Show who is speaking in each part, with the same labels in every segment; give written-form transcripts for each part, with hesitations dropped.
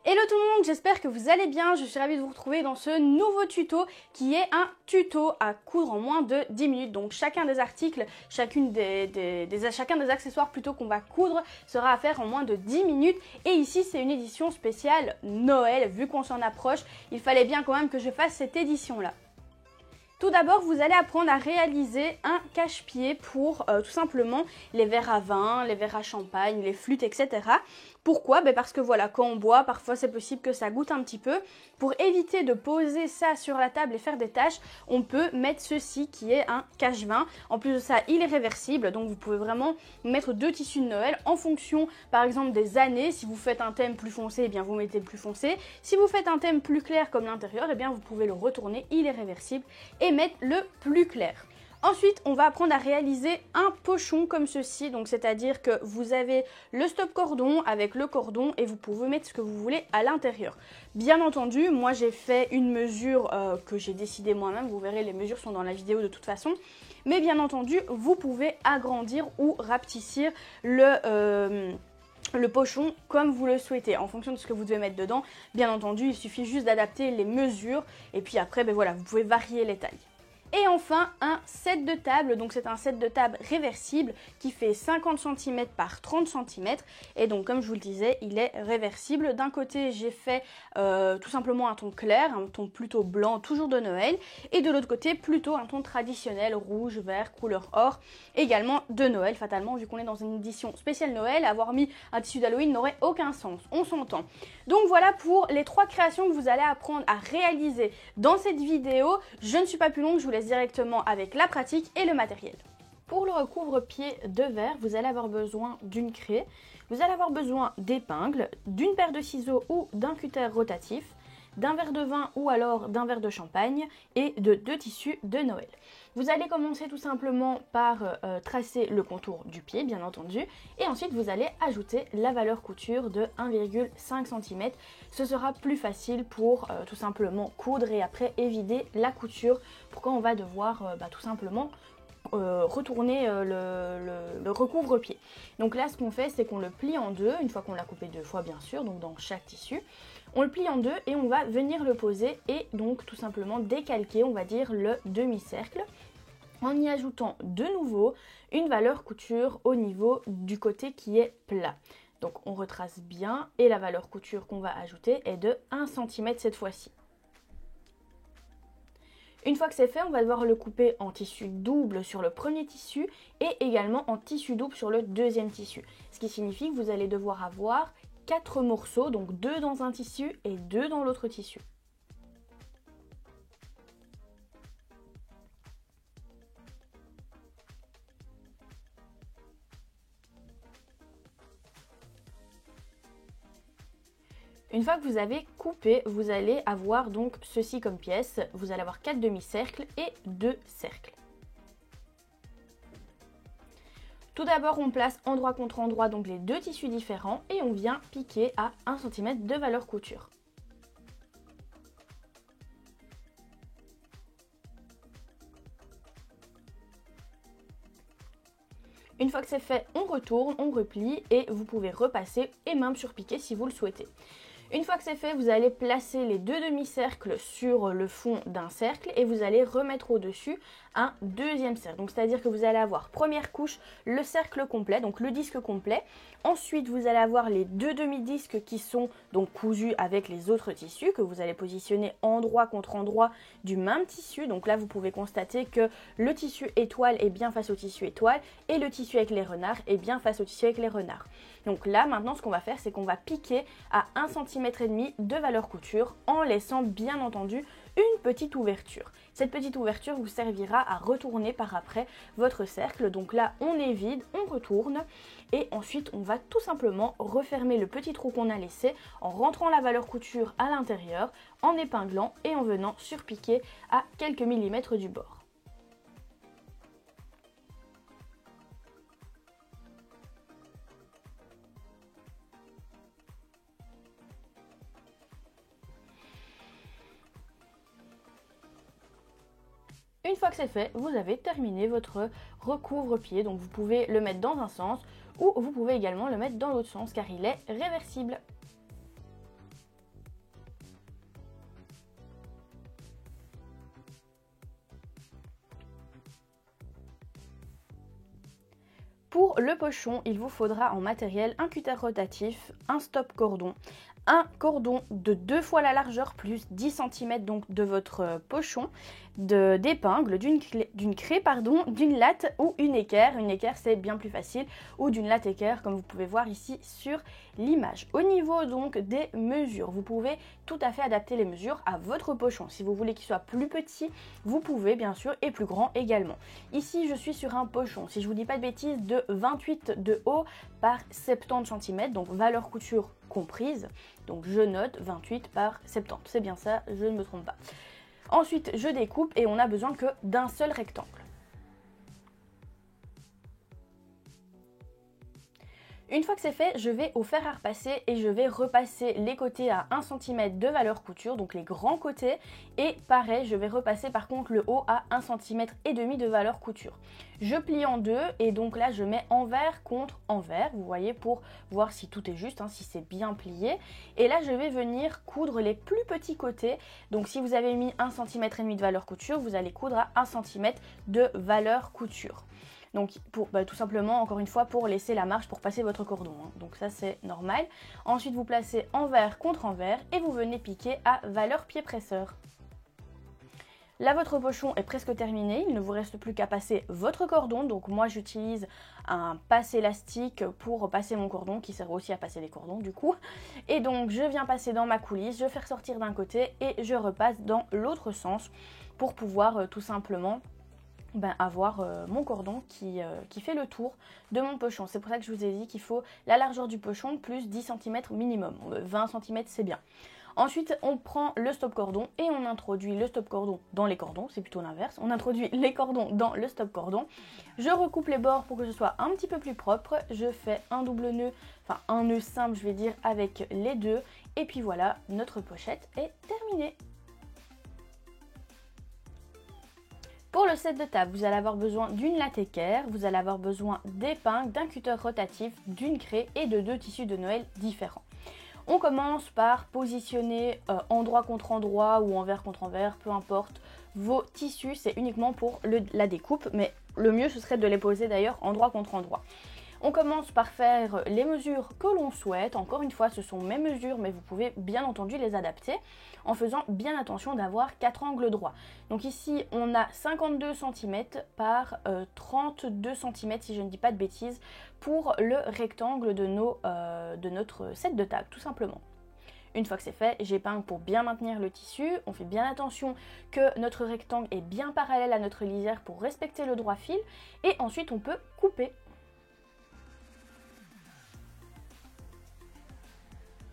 Speaker 1: Hello tout le monde, j'espère que vous allez bien, je suis ravie de vous retrouver dans ce nouveau tuto qui est un tuto à coudre en moins de 10 minutes. Donc chacun des articles, chacun des accessoires plutôt qu'on va coudre sera à faire en moins de 10 minutes. Et ici c'est une édition spéciale Noël, vu qu'on s'en approche, il fallait bien quand même que je fasse cette édition là. Tout d'abord, vous allez apprendre à réaliser un cache-pied pour tout simplement les verres à vin, les verres à champagne, les flûtes, etc. Pourquoi? Parce que voilà, quand on boit, parfois c'est possible que ça goûte un petit peu. Pour éviter de poser ça sur la table et faire des taches, on peut mettre ceci qui est un cache-vin. En plus de ça, il est réversible, donc vous pouvez vraiment mettre deux tissus de Noël en fonction, par exemple, des années. Si vous faites un thème plus foncé, eh bien vous mettez le plus foncé. Si vous faites un thème plus clair comme l'intérieur, eh bien vous pouvez le retourner, il est réversible, et mettre le plus clair. Ensuite, on va apprendre à réaliser un pochon comme ceci, donc c'est-à-dire que vous avez le stop cordon avec le cordon et vous pouvez mettre ce que vous voulez à l'intérieur. Bien entendu, moi j'ai fait une mesure que j'ai décidée moi-même, vous verrez les mesures sont dans la vidéo de toute façon, mais bien entendu, vous pouvez agrandir ou rapetissir le pochon comme vous le souhaitez en fonction de ce que vous devez mettre dedans. Bien entendu, il suffit juste d'adapter les mesures et puis après, voilà, vous pouvez varier les tailles. Et enfin, un set de table, donc c'est un set de table réversible qui fait 50 cm par 30 cm et donc comme je vous le disais, il est réversible. D'un côté, j'ai fait tout simplement un ton clair, un ton plutôt blanc, toujours de Noël, et de l'autre côté, plutôt un ton traditionnel, rouge, vert, couleur or, également de Noël. Fatalement, vu qu'on est dans une édition spéciale Noël, avoir mis un tissu d'Halloween n'aurait aucun sens, on s'entend. Donc voilà pour les 3 créations que vous allez apprendre à réaliser dans cette vidéo. Je ne suis pas plus longue, je vous laisse directement avec la pratique et le matériel. Pour le recouvre-pied de verre, vous allez avoir besoin d'une craie, vous allez avoir besoin d'épingles, d'une paire de ciseaux ou d'un cutter rotatif, d'un verre de vin ou alors d'un verre de champagne et de 2 tissus de Noël. Vous allez commencer tout simplement par tracer le contour du pied, bien entendu, et ensuite vous allez ajouter la valeur couture de 1,5 cm. Ce sera plus facile pour tout simplement coudre et après évider la couture pour quand on va devoir tout simplement retourner le recouvre-pied. Donc là, ce qu'on fait, c'est qu'on le plie en deux, une fois qu'on l'a coupé 2 fois, bien sûr, donc dans chaque tissu. On le plie en deux et on va venir le poser et donc tout simplement décalquer, on va dire, le demi-cercle en y ajoutant de nouveau une valeur couture au niveau du côté qui est plat. Donc on retrace bien et la valeur couture qu'on va ajouter est de 1 cm cette fois-ci. Une fois que c'est fait, on va devoir le couper en tissu double sur le premier tissu et également en tissu double sur le deuxième tissu. Ce qui signifie que vous allez devoir avoir 4 morceaux, donc 2 dans un tissu et 2 dans l'autre tissu. Une fois que vous avez coupé, vous allez avoir donc ceci comme pièce. Vous allez avoir 4 demi-cercles et 2 cercles. Tout d'abord, on place endroit contre endroit donc les 2 tissus différents et on vient piquer à 1 cm de valeur couture. Une fois que c'est fait, on retourne, on replie et vous pouvez repasser et même surpiquer si vous le souhaitez. Une fois que c'est fait, vous allez placer les 2 demi-cercles sur le fond d'un cercle et vous allez remettre au-dessus un deuxième cercle. Donc c'est-à-dire que vous allez avoir première couche le cercle complet, donc le disque complet. Ensuite, vous allez avoir les 2 demi-disques qui sont donc cousus avec les autres tissus que vous allez positionner endroit contre endroit du même tissu. Donc là, vous pouvez constater que le tissu étoile est bien face au tissu étoile et le tissu avec les renards est bien face au tissu avec les renards. Donc là, maintenant, ce qu'on va faire, c'est qu'on va piquer à 1,5 cm de valeur couture en laissant bien entendu une petite ouverture. Cette petite ouverture vous servira à retourner par après votre cercle. Donc là, on est vide, on retourne et ensuite, on va tout simplement refermer le petit trou qu'on a laissé en rentrant la valeur couture à l'intérieur, en épinglant et en venant surpiquer à quelques millimètres du bord. Une fois que c'est fait, vous avez terminé votre recouvre-pied. Donc vous pouvez le mettre dans un sens ou vous pouvez également le mettre dans l'autre sens car il est réversible. Pour le pochon, il vous faudra en matériel un cutter rotatif, un stop cordon, un cordon de 2 fois la largeur plus 10 cm donc de votre pochon, d'épingles, d'une craie, d'une latte ou une équerre. Une équerre c'est bien plus facile, ou d'une latte équerre comme vous pouvez voir ici sur l'image. Au niveau donc des mesures, vous pouvez tout à fait adapter les mesures à votre pochon. Si vous voulez qu'il soit plus petit, vous pouvez bien sûr, et plus grand également. Ici je suis sur un pochon, si je vous dis pas de bêtises, de 28 de haut par 70 cm, donc valeur couture comprise. Donc je note 28 par 70, c'est bien ça, je ne me trompe pas. Ensuite je découpe et on n'a besoin que d'un seul rectangle. Une fois que c'est fait, je vais au fer à repasser et je vais repasser les côtés à 1 cm de valeur couture, donc les grands côtés. Et pareil, je vais repasser par contre le haut à 1 cm et demi de valeur couture. Je plie en deux et donc là je mets envers contre envers, vous voyez, pour voir si tout est juste, si c'est bien plié. Et là je vais venir coudre les plus petits côtés. Donc si vous avez mis 1 cm et demi de valeur couture, vous allez coudre à 1 cm de valeur couture. Donc tout simplement, encore une fois, pour laisser la marge pour passer votre cordon. Donc ça c'est normal. Ensuite vous placez envers contre envers et vous venez piquer à valeur pied presseur. Là votre pochon est presque terminé, il ne vous reste plus qu'à passer votre cordon. Donc moi j'utilise un passe élastique pour passer mon cordon, qui sert aussi à passer les cordons du coup. Et donc je viens passer dans ma coulisse, je fais ressortir d'un côté et je repasse dans l'autre sens pour pouvoir tout simplement avoir mon cordon qui fait le tour de mon pochon. C'est pour ça que je vous ai dit qu'il faut la largeur du pochon plus 10 cm minimum. 20 cm c'est bien. Ensuite on prend le stop cordon et on introduit le stop cordon dans les cordons, c'est plutôt l'inverse. On introduit les cordons dans le stop cordon. Je recoupe les bords pour que ce soit un petit peu plus propre. Je fais un double nœud, enfin un nœud simple je vais dire, avec les deux. Et puis voilà, notre pochette est terminée. Pour le set de table, vous allez avoir besoin d'une latte équerre, vous allez avoir besoin d'épingles, d'un cutter rotatif, d'une craie et de 2 tissus de Noël différents. On commence par positionner endroit contre endroit ou envers contre envers, peu importe vos tissus, c'est uniquement pour la découpe, mais le mieux ce serait de les poser d'ailleurs endroit contre endroit. On commence par faire les mesures que l'on souhaite. Encore une fois, ce sont mes mesures, mais vous pouvez bien entendu les adapter en faisant bien attention d'avoir 4 angles droits. Donc ici, on a 52 cm par 32 cm, si je ne dis pas de bêtises, pour le rectangle de notre set de table, tout simplement. Une fois que c'est fait, j'épingle pour bien maintenir le tissu. On fait bien attention que notre rectangle est bien parallèle à notre lisière pour respecter le droit fil. Et ensuite, on peut couper.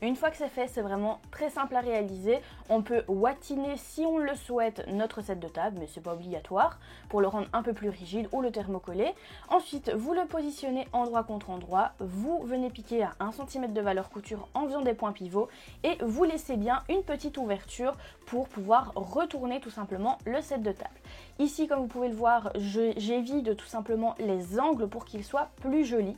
Speaker 1: Une fois que c'est fait, c'est vraiment très simple à réaliser. On peut watiner si on le souhaite notre set de table, mais c'est pas obligatoire, pour le rendre un peu plus rigide ou le thermocoller. Ensuite, vous le positionnez endroit contre endroit, vous venez piquer à 1 cm de valeur couture en faisant des points pivots et vous laissez bien une petite ouverture pour pouvoir retourner tout simplement le set de table. Ici, comme vous pouvez le voir, j'évite tout simplement les angles pour qu'il soit plus joli.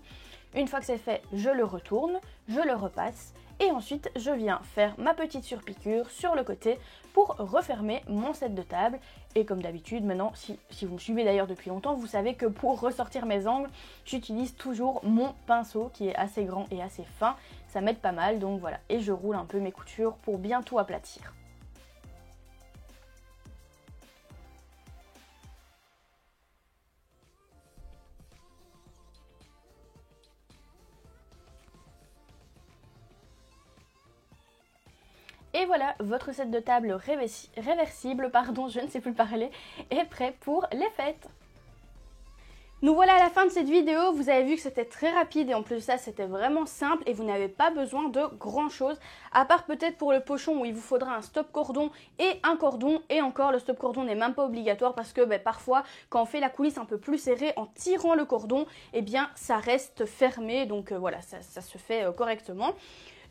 Speaker 1: Une fois que c'est fait, je le retourne, je le repasse. Et ensuite, je viens faire ma petite surpiqûre sur le côté pour refermer mon set de table. Et comme d'habitude, maintenant, si vous me suivez d'ailleurs depuis longtemps, vous savez que pour ressortir mes angles, j'utilise toujours mon pinceau qui est assez grand et assez fin. Ça m'aide pas mal, donc voilà. Et je roule un peu mes coutures pour bien tout aplatir. Et voilà, votre set de table réversible, je ne sais plus parler, est prêt pour les fêtes. Nous voilà à la fin de cette vidéo, vous avez vu que c'était très rapide et en plus de ça c'était vraiment simple et vous n'avez pas besoin de grand chose, à part peut-être pour le pochon où il vous faudra un stop cordon et un cordon, et encore le stop cordon n'est même pas obligatoire parce que parfois quand on fait la coulisse un peu plus serrée en tirant le cordon, eh bien ça reste fermé, donc voilà, ça se fait correctement.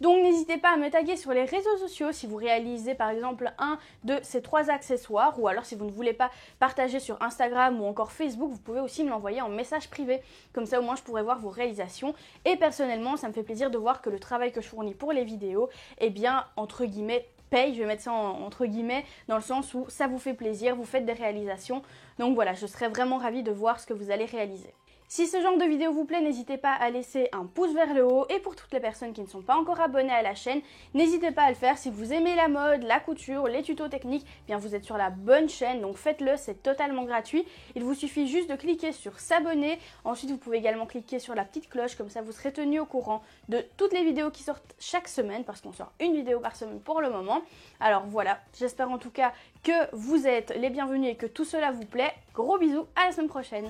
Speaker 1: Donc n'hésitez pas à me taguer sur les réseaux sociaux si vous réalisez par exemple un de ces 3 accessoires, ou alors si vous ne voulez pas partager sur Instagram ou encore Facebook, vous pouvez aussi me l'envoyer en message privé. Comme ça au moins je pourrai voir vos réalisations, et personnellement ça me fait plaisir de voir que le travail que je fournis pour les vidéos, eh bien entre guillemets paye, je vais mettre ça entre guillemets, dans le sens où ça vous fait plaisir, vous faites des réalisations, donc voilà, je serais vraiment ravie de voir ce que vous allez réaliser. Si ce genre de vidéo vous plaît, n'hésitez pas à laisser un pouce vers le haut. Et pour toutes les personnes qui ne sont pas encore abonnées à la chaîne, n'hésitez pas à le faire. Si vous aimez la mode, la couture, les tutos techniques, eh bien vous êtes sur la bonne chaîne. Donc faites-le, c'est totalement gratuit. Il vous suffit juste de cliquer sur s'abonner. Ensuite, vous pouvez également cliquer sur la petite cloche. Comme ça, vous serez tenu au courant de toutes les vidéos qui sortent chaque semaine. Parce qu'on sort une vidéo par semaine pour le moment. Alors voilà, j'espère en tout cas que vous êtes les bienvenus et que tout cela vous plaît. Gros bisous, à la semaine prochaine.